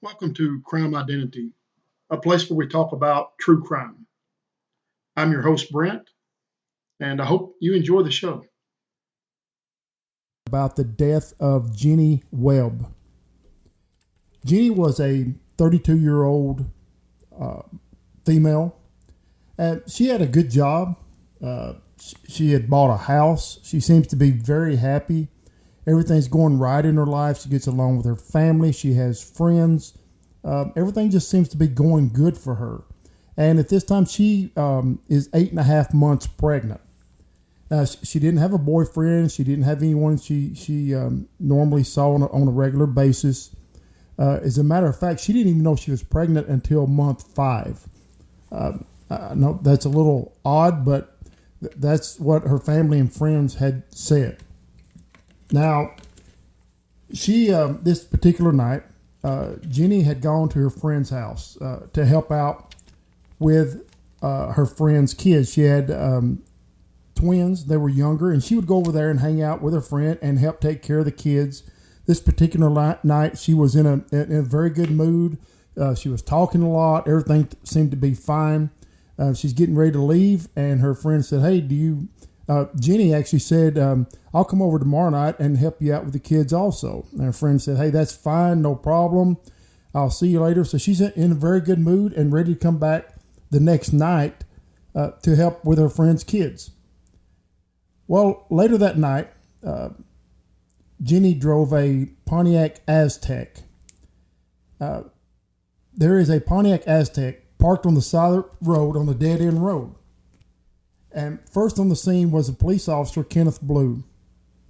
Welcome to Crime Identity, a place where we talk about true crime. I'm your host, Brent, and I hope you enjoy the show. About the death of Jenny Webb. Jenny was a 32-year-old female. She had a good job. She had bought a house. She seems to be very happy. Everything's going right in her life. She gets along with her family. She has friends. Everything just seems to be going good for her. And at this time, she is 8.5 months pregnant. She didn't have a boyfriend. She didn't have anyone she normally saw on a regular basis. As a matter of fact, she didn't even know she was pregnant until month 5. I know that's a little odd, but that's what her family and friends had said. Now, this particular night, Jenny had gone to her friend's house to help out with her friend's kids. She had twins. They were younger, and she would go over there and hang out with her friend and help take care of the kids. This particular night, she was in a very good mood. She was talking a lot. Everything seemed to be fine. She's getting ready to leave, and her friend said, "Hey, Jenny actually said, I'll come over tomorrow night and help you out with the kids also." And her friend said, "Hey, that's fine, no problem. I'll see you later." So she's in a very good mood and ready to come back the next night to help with her friend's kids. Well, later that night, Jenny drove a Pontiac Aztek. There is a Pontiac Aztek parked on the side of the road, on the dead-end road. And first on the scene was a police officer, Kenneth Blue,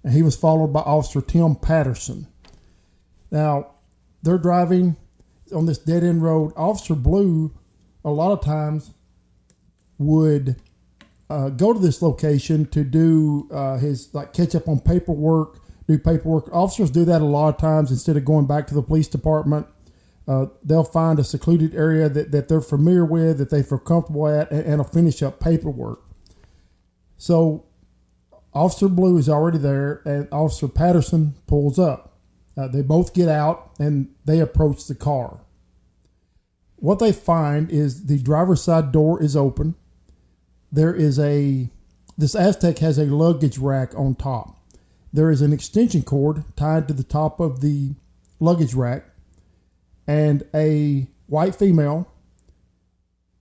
and he was followed by Officer Tim Patterson. Now, they're driving on this dead-end road. Officer Blue, a lot of times, would go to this location to do his, catch up on paperwork, do paperwork. Officers do that a lot of times instead of going back to the police department. They'll find a secluded area that they're familiar with, that they feel comfortable at, and will finish up paperwork. So Officer Blue is already there, and Officer Patterson pulls up. They both get out, and they approach the car. What they find is the driver's side door is open. This Aztek has a luggage rack on top. There is an extension cord tied to the top of the luggage rack, and a white female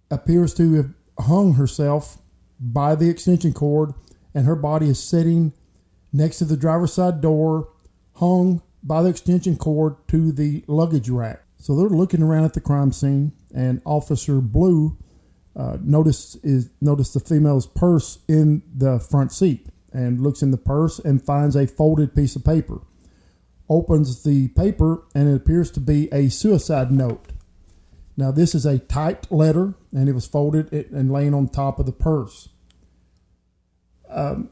appears to have hung herself by the extension cord, and her body is sitting next to the driver's side door, hung by the extension cord to the luggage rack. So they're looking around at the crime scene, and Officer Blue noticed the female's purse in the front seat, and looks in the purse and finds a folded piece of paper. Opens the paper, and it appears to be a suicide note. Now, this is a typed letter, and it was folded and laying on top of the purse. I've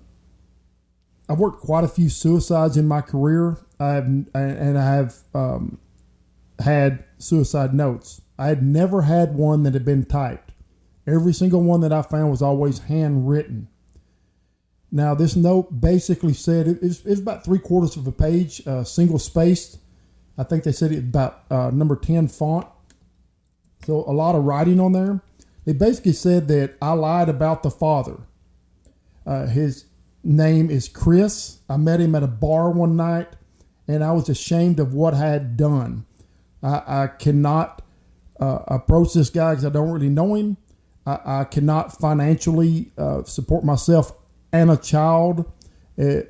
worked quite a few suicides in my career. I have had suicide notes. I had never had one that had been typed. Every single one that I found was always handwritten. Now, this note basically said, it's about 3/4 of a page, single spaced. I think they said it about number 10 font. So a lot of writing on there. It basically said that I lied about the father. His name is Chris. I met him at a bar one night, and I was ashamed of what I had done. I cannot approach this guy because I don't really know him. I cannot financially support myself and a child. The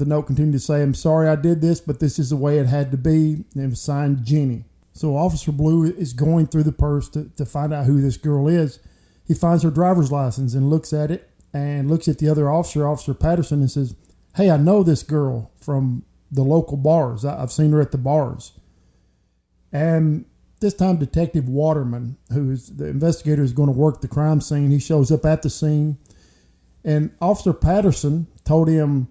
note continued to say, "I'm sorry I did this, but this is the way it had to be." And it was signed Jenny. So Officer Blue is going through the purse to find out who this girl is. He finds her driver's license and looks at it, and looks at the other officer, Officer Patterson, and says, "Hey, I know this girl from the local bars. I've seen her at the bars." And this time Detective Waterman, who is the investigator, is going to work the crime scene. He shows up at the scene, and Officer Patterson told him,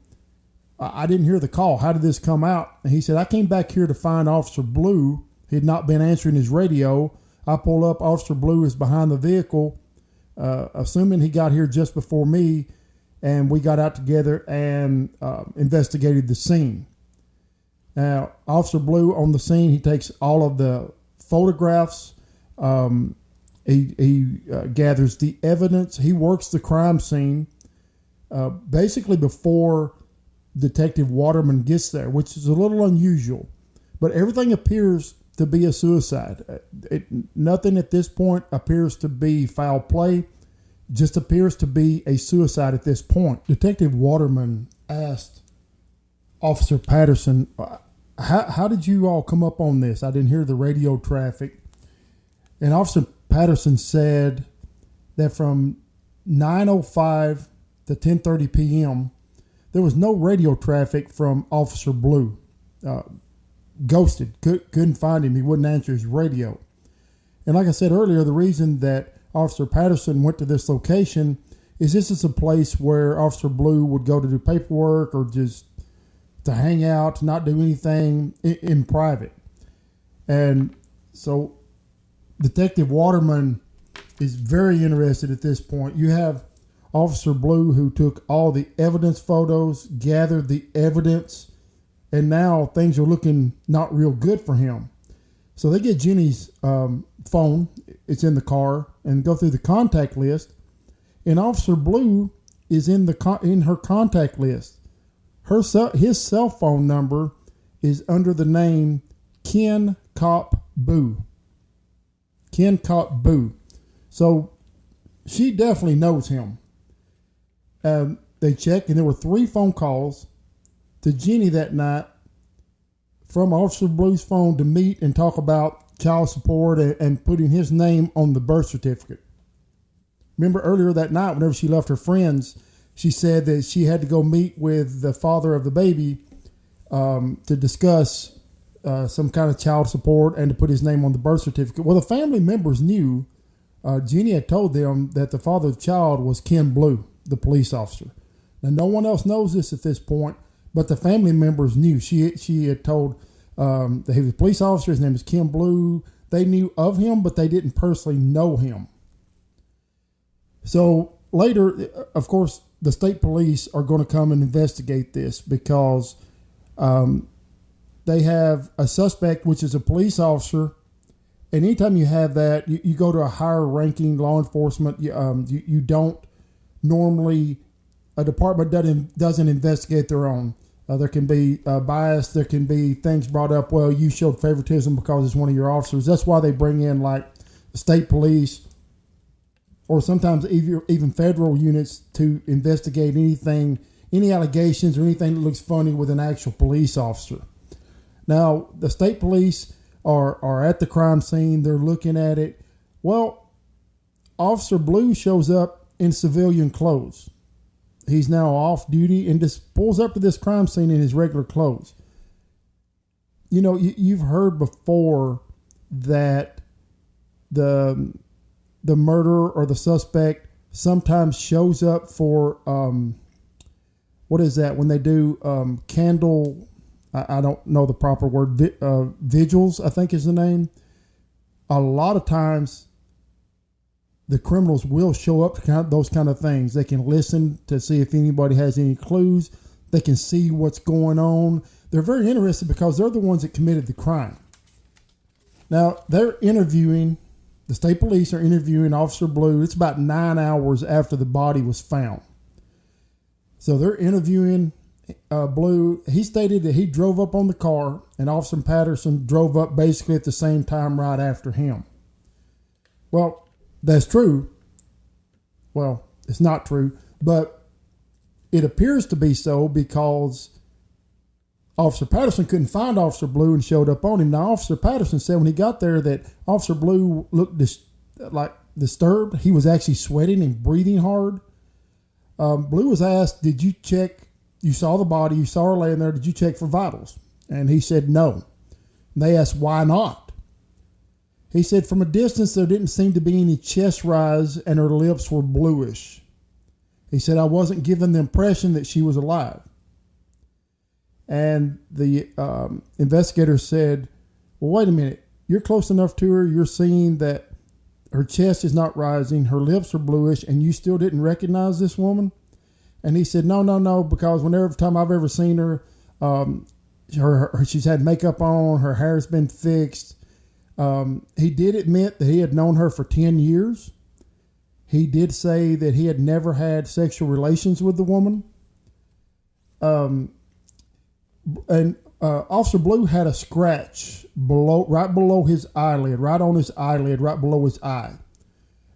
"I didn't hear the call. How did this come out?" And he said, "I came back here to find Officer Blue. He had not been answering his radio. I pulled up. Officer Blue is behind the vehicle, assuming he got here just before me, and we got out together and investigated the scene." Now, Officer Blue on the scene, he takes all of the photographs. He gathers the evidence. He works the crime scene basically before Detective Waterman gets there, which is a little unusual. But everything appears to be a suicide. Nothing at this point appears to be foul play. Just appears to be a suicide at this point. Detective Waterman asked Officer Patterson, how did you all come up on this? I didn't hear the radio traffic. And Officer Patterson said that from 9:05 to 10:30 p.m., there was no radio traffic from Officer Blue. Ghosted. Couldn't find him. He wouldn't answer his radio. And like I said earlier, the reason that Officer Patterson went to this location is this is a place where Officer Blue would go to do paperwork or just to hang out, to not do anything in private. And so Detective Waterman is very interested at this point. You have Officer Blue, who took all the evidence photos, gathered the evidence, and now things are looking not real good for him. So they get Jenny's phone, it's in the car, and go through the contact list. And Officer Blue is in her contact list. His cell phone number is under the name Ken Cop Boo. Ken Cop Boo. So she definitely knows him. They checked, and there were 3 phone calls to Jenny that night from Officer Blue's phone to meet and talk about child support and putting his name on the birth certificate. Remember earlier that night, whenever she left her friends, she said that she had to go meet with the father of the baby to discuss some kind of child support and to put his name on the birth certificate. Well, the family members knew. Jenny had told them that the father of the child was Ken Blue, the police officer. Now, no one else knows this at this point, but the family members knew. She had told that he was a police officer. His name is Ken Blue. They knew of him, but they didn't personally know him. So later, of course, the state police are going to come and investigate this because they have a suspect, which is a police officer. And anytime you have that, you go to a higher ranking law enforcement. You don't normally, a department doesn't investigate their own. There can be bias. There can be things brought up. Well, you showed favoritism because it's one of your officers. That's why they bring in like the state police or sometimes even federal units to investigate anything, any allegations or anything that looks funny with an actual police officer. Now, the state police are at the crime scene. They're looking at it. Well, Officer Blue shows up in civilian clothes. He's now off duty and just pulls up to this crime scene in his regular clothes. You know, you've heard before that the murderer or the suspect sometimes shows up for, what is that? When they do candle, I don't know the proper word, vigils, I think is the name. A lot of times the criminals will show up to those kind of things. They can listen to see if anybody has any clues. They can see what's going on. They're very interested because they're the ones that committed the crime. Now, the state police are interviewing Officer Blue. It's about 9 hours after the body was found. So they're interviewing Blue. He stated that he drove up on the car and Officer Patterson drove up basically at the same time right after him. Well, that's true. Well, it's not true, but it appears to be so because Officer Patterson couldn't find Officer Blue and showed up on him. Now, Officer Patterson said when he got there that Officer Blue looked disturbed. He was actually sweating and breathing hard. Blue was asked, did you check? You saw the body. You saw her laying there. Did you check for vitals? And he said no. They asked, why not? He said from a distance, there didn't seem to be any chest rise and her lips were bluish. He said, I wasn't given the impression that she was alive. And the investigator said, well, wait a minute. You're close enough to her. You're seeing that her chest is not rising. Her lips are bluish and you still didn't recognize this woman? And he said, no, because whenever time I've ever seen her, she's had makeup on, her hair's been fixed. He did admit that he had known her for 10 years. He did say that he had never had sexual relations with the woman. And Officer Blue had a scratch right below his eyelid, right on his eyelid, right below his eye.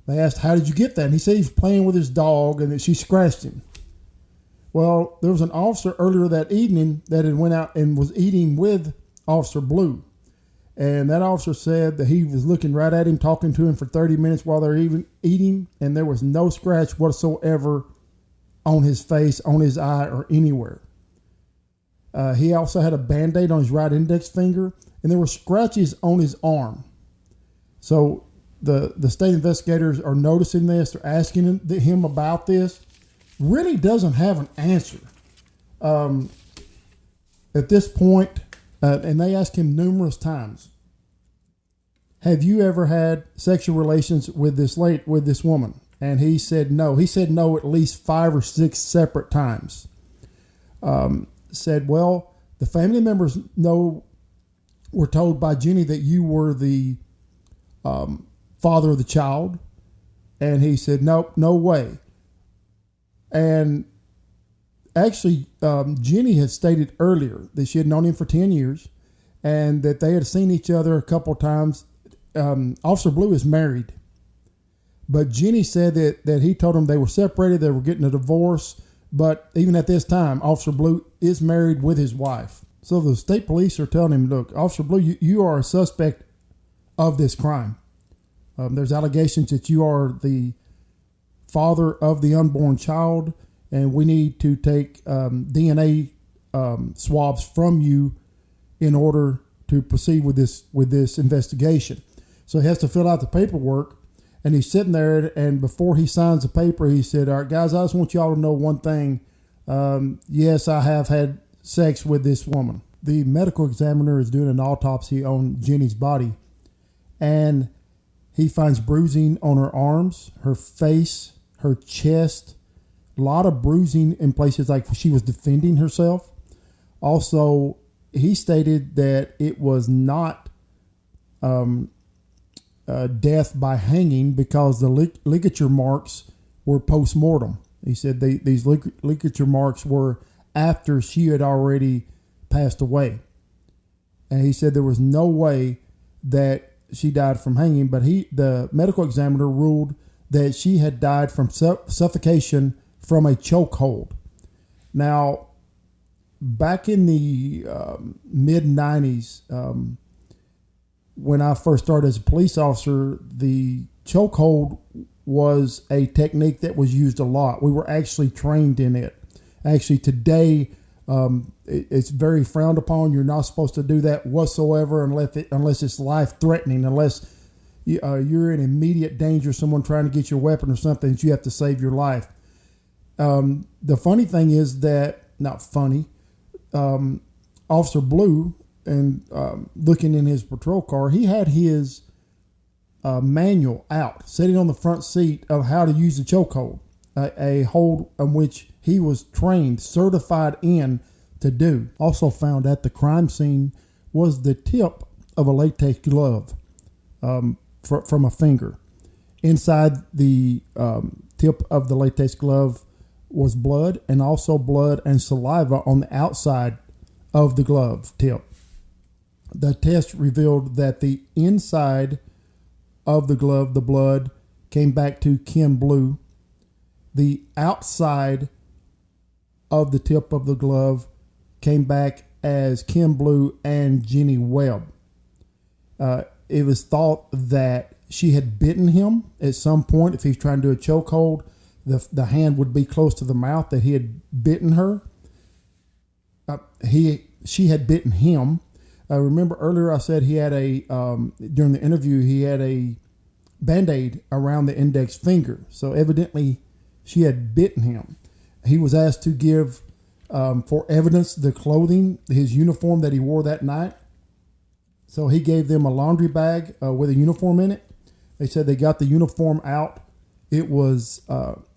They asked, "How did you get that?" And he said he was playing with his dog and that she scratched him. Well, there was an officer earlier that evening that had went out and was eating with Officer Blue. And that officer said that he was looking right at him, talking to him for 30 minutes while they were even eating, and there was no scratch whatsoever on his face, on his eye, or anywhere. He also had a Band-Aid on his right index finger, and there were scratches on his arm. So the state investigators are noticing this. They're asking him about this. Really doesn't have an answer at this point. And they asked him numerous times, "Have you ever had sexual relations with this woman?" And he said no. He said no at least 5 or 6 separate times. Said, "Well, the family members were told by Jenny that you were the father of the child." And he said, "Nope, no way." And actually, Jenny had stated earlier that she had known him for 10 years and that they had seen each other a couple of times. Officer Blue is married, but Jenny said that he told him they were separated, they were getting a divorce. But even at this time, Officer Blue is married with his wife. So the state police are telling him, "Look, Officer Blue, you are a suspect of this crime. There's allegations that you are the father of the unborn child, and we need to take DNA swabs from you in order to proceed with this investigation." So he has to fill out the paperwork, and he's sitting there, and before he signs the paper, he said, "All right, guys, I just want y'all to know one thing. Yes, I have had sex with this woman." The medical examiner is doing an autopsy on Jenny's body, and he finds bruising on her arms, her face, her chest, a lot of bruising in places like she was defending herself. Also, he stated that it was not death by hanging because the ligature marks were post-mortem. He said these ligature marks were after she had already passed away. And he said there was no way that she died from hanging, but the medical examiner ruled that she had died from suffocation from a chokehold. Now, back in the mid-90s, when I first started as a police officer, the chokehold was a technique that was used a lot. We were actually trained in it. Actually, today, it's very frowned upon. You're not supposed to do that whatsoever unless it's life-threatening, unless you're in immediate danger, someone trying to get your weapon or something that you have to save your life. The funny thing is that, not funny, Officer Blue, and looking in his patrol car, he had his manual out, sitting on the front seat of how to use the chokehold, a hold on which he was trained, certified in to do. Also found at the crime scene was the tip of a latex glove from a finger. Inside the tip of the latex glove was blood, and also blood and saliva on the outside of the glove tip. The test revealed that the inside of the glove, the blood, came back to Ken Blue. The outside of the tip of the glove came back as Ken Blue and Jenny Webb. It was thought that she had bitten him at some point. If he's trying to do a chokehold, the hand would be close to the mouth, that he had bitten her. She had bitten him. Remember earlier I said he had during the interview, he had a Band-Aid around the index finger. So evidently she had bitten him. He was asked to give, for evidence, the clothing, his uniform that he wore that night. So he gave them a laundry bag with a uniform in it. They said they got the uniform out. It was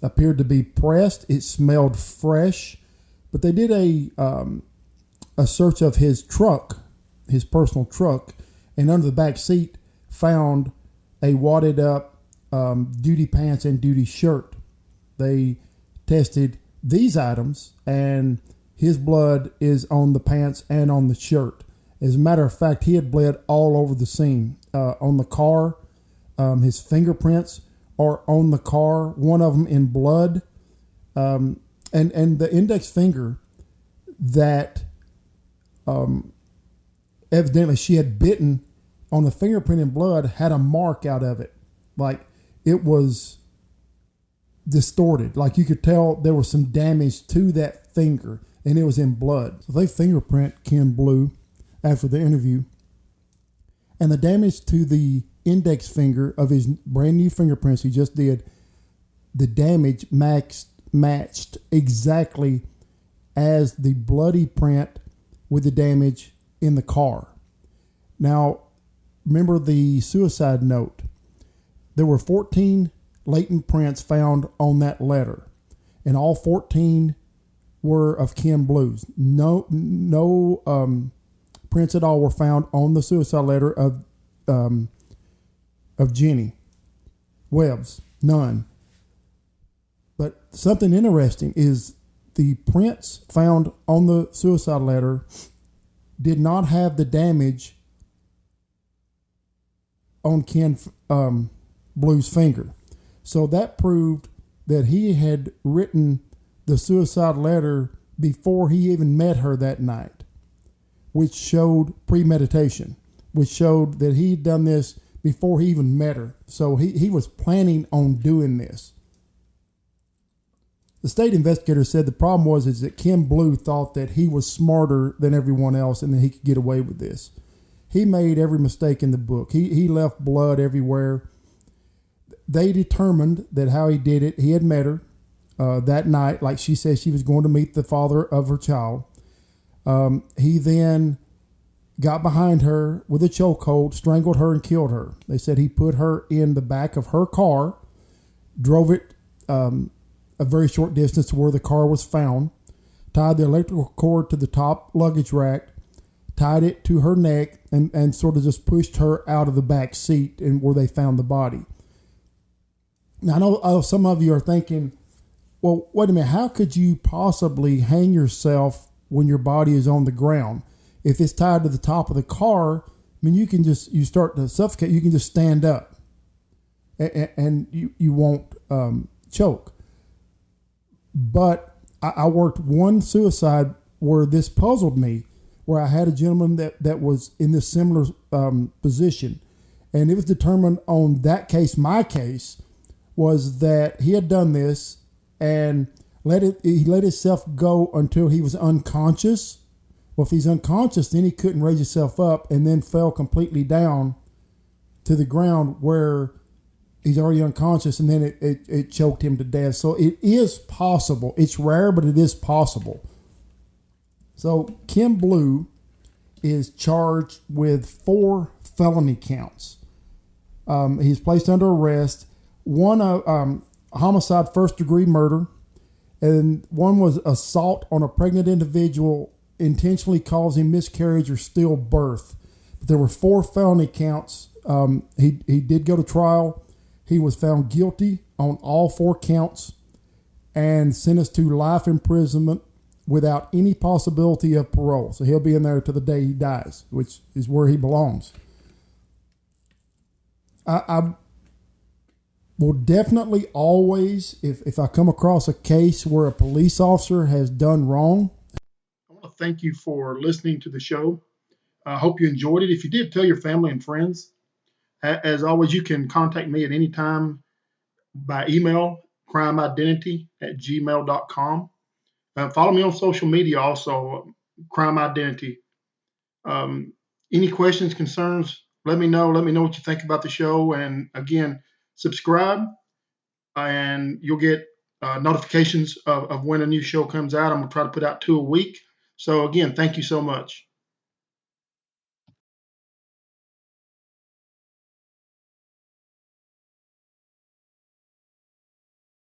appeared to be pressed. It smelled fresh. But they did a search of his truck, his personal truck, and under the back seat found a wadded up duty pants and duty shirt. They tested these items, and his blood is on the pants and on the shirt. As a matter of fact, he had bled all over the scene. On the car, his fingerprints are on the car, one of them in blood. And the index finger that evidently she had bitten on the fingerprint in blood had a mark out of it. Like it was distorted. Like you could tell there was some damage to that finger, and it was in blood. So they fingerprint Ken Blue after the interview, and the damage to the index finger of his brand new fingerprints he just did, the damage matched exactly as the bloody print with the damage in the car. Now, remember the suicide note. There were 14 latent prints found on that letter, and all 14 were of Ken Blue's. No prints at all were found on the suicide letter of Jenny Webb's. None. But something interesting is the prints found on the suicide letter did not have the damage on Ken Blue's finger. So that proved that he had written the suicide letter before he even met her that night, which showed premeditation, which showed that he'd done this before he even met her. So he was planning on doing this. The state investigator said the problem was that Ken Blue thought that he was smarter than everyone else and that he could get away with this. He made every mistake in the book. He left blood everywhere. They determined that how he did it, he had met her that night, like she said she was going to meet the father of her child. He then got behind her with a chokehold, strangled her, and killed her. They said he put her in the back of her car, drove it a very short distance to where the car was found, tied the electrical cord to the top luggage rack, tied it to her neck, and sort of just pushed her out of the back seat and where they found the body. Now, I know some of you are thinking, well, wait a minute, how could you possibly hang yourself when your body is on the ground? If it's tied to the top of the car, I mean, you start to suffocate, you can just stand up and you won't choke. But I worked one suicide where this puzzled me, where I had a gentleman that was in this similar position. And it was determined on that case, my case, was that he had done this and he let himself go until he was unconscious. Well, if he's unconscious, then he couldn't raise himself up and then fell completely down to the ground where he's already unconscious, and then it choked him to death. So it is possible. It's rare, but it is possible. So Ken Blue is charged with 4 felony counts. He's placed under arrest. One homicide, first-degree murder, and one was assault on a pregnant individual, intentionally causing miscarriage or stillbirth. But there were 4 felony counts. He did go to trial. He was found guilty on all 4 counts and sentenced to life imprisonment without any possibility of parole. So he'll be in there to the day he dies, which is where he belongs. I will definitely always, if I come across a case where a police officer has done wrong. I want to thank you for listening to the show. I hope you enjoyed it. If you did, tell your family and friends. As always, you can contact me at any time by email, crimeidentity@gmail.com. Follow me on social media also, Crime Identity. Any questions, concerns, let me know. Let me know what you think about the show. And again, subscribe and you'll get notifications of when a new show comes out. I'm going to try to put out 2 a week. So again, thank you so much.